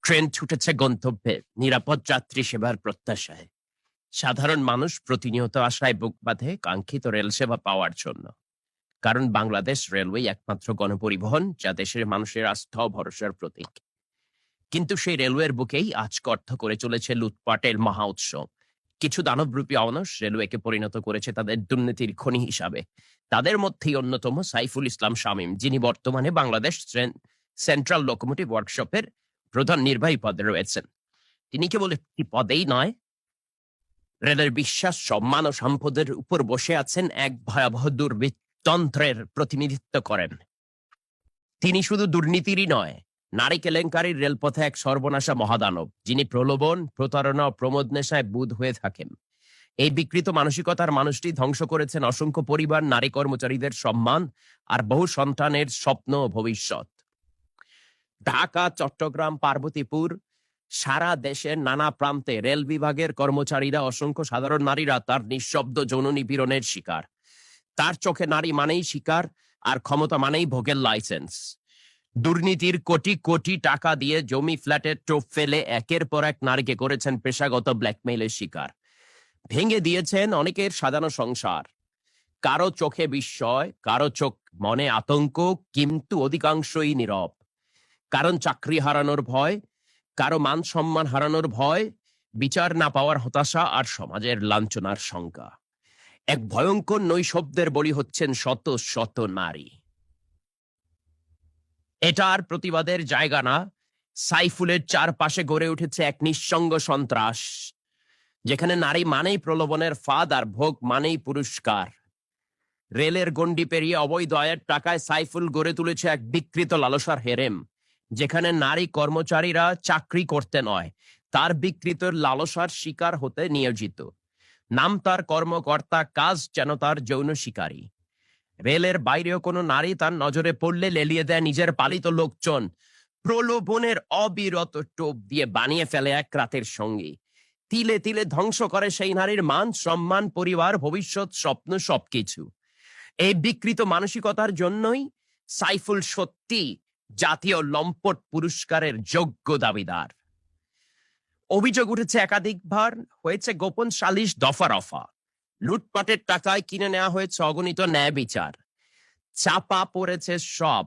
Train ছুটেছে গন্তব্যে নিরাপদ যাত্রী সেবার প্রত্যাশায়। সাধারণ মানুষ প্রতিনিয়ত আশায় বুক বাঁধে কাঙ্ক্ষিত রেল সেবা পাওয়ার জন্য। কারণ বাংলাদেশ রেলওয়ে একমাত্র গণপরিবহন যা দেশের মানুষের আস্থা ও ভরসার প্রতীক। কিন্তু সেই রেলওয়ের বুকেই আজ কর্থ করে চলেছে লুটপাটের মহা উৎসব। কিছু দানবরূপী অমানুষ রেলওয়েকে পরিণত করেছে তাদের দুর্নীতির খনি হিসাবে। তাদের মধ্যেই অন্যতম সাইফুল ইসলাম শামীম, যিনি বর্তমানে বাংলাদেশ সেন্ট্রাল লোকোমোটিভ ওয়ার্কশপের প্রধান নির্বাহী পদে রয়েছেন। তিনি কেবল একটি পদেই নয়, রেলের বিশ্বাস, সম্মান ও সম্পদের উপর বসে আছেন এক ভয়াবহ দুর্বৃত্তন্ত্রের প্রতিনিধিত্ব করেন। তিনি শুধু দুর্নীতিরই নয়, নারী কেলেঙ্কারির রেলপথে এক সর্বনাশা মহাদানব, যিনি প্রলোভন, প্রতারণা ও প্রমোদ নেশায় বুঁদ হয়ে থাকেন। এই বিকৃত মানসিকতার মানুষটি ধ্বংস করেছেন অসংখ্য পরিবার, নারী কর্মচারীদের সম্মান আর বহু সন্তানের স্বপ্ন ও ভবিষ্যৎ। ঢাকা, চট্টগ্রাম, পার্বতীপুর, সারা দেশের নানা প্রান্তে রেল বিভাগের কর্মচারীরা, অসংখ্য সাধারণ নারীরা তার নিঃশব্দ যৌন নিপীড়নের শিকার। তার চোখে নারী মানেই শিকার, আর ক্ষমতা মানেই ভোগের লাইসেন্স। দুর্নীতির কোটি কোটি টাকা দিয়ে জমি ফ্ল্যাটের টোপ ফেলে একের পর এক নারীকে করেছেন পেশাগত ব্ল্যাকমেইলের শিকার। ভেঙে দিয়েছেন অনেকের সাজানো সংসার। কারো চোখে বিস্ময়, কারো চোখ মনে আতঙ্ক, কিন্তু অধিকাংশই নীরব। কারণ চাকরি হারানোর ভয়, কারো মান সম্মান হারানোর ভয়, বিচার না পাওয়ার হতাশা আর সমাজের লাঞ্ছনার শঙ্কা। এক ভয়ঙ্কর নৈশব্দের বলি হচ্ছেন শত শত নারী। এটা আর প্রতিবাদের জায়গা না। সাইফুলের চারপাশে গড়ে উঠেছে এক নিঃসঙ্গ সন্ত্রাস, যেখানে নারী মানেই প্রলোভনের ফাঁদ আর ভোগ মানেই পুরস্কার। রেলের গণ্ডি পেরিয়ে অবৈধ আয়ের টাকায় সাইফুল গড়ে তুলেছে এক বিকৃত লালসার হেরেম, যেখানে নারী কর্মচারীরা চাকরি করতে নয়, তার বিকৃত লালসার শিকার হতে নিয়োজিত। নাম তার কর্মকর্তা, কাজ যেন তার যৌন শিকারী। রেলের বাইরেও কোনো নারী তার নজরে পড়লে লেলিয়ে দেয় নিজের পালিত লোকজন। প্রলোভনের অবিরত টোপ দিয়ে বানিয়ে ফেলে এক রাতের সঙ্গী। তিলে তিলে ধ্বংস করে সেই নারীর মান সম্মান, পরিবার, ভবিষ্যৎ, স্বপ্ন, সবকিছু। এই বিকৃত মানসিকতার জন্যই সাইফুল সত্যি জাতীয় লম্পট পুরস্কারের যোগ্য দাবিদার। অভিযোগ উঠেছে একাধিকবার, হয়েছে গোপন সালিশ, দফা রফা। লুটপাটের টাকায় কিনে নেওয়া হয়েছে অগণিত ন্যায় বিচার। চাপা পড়েছে সব,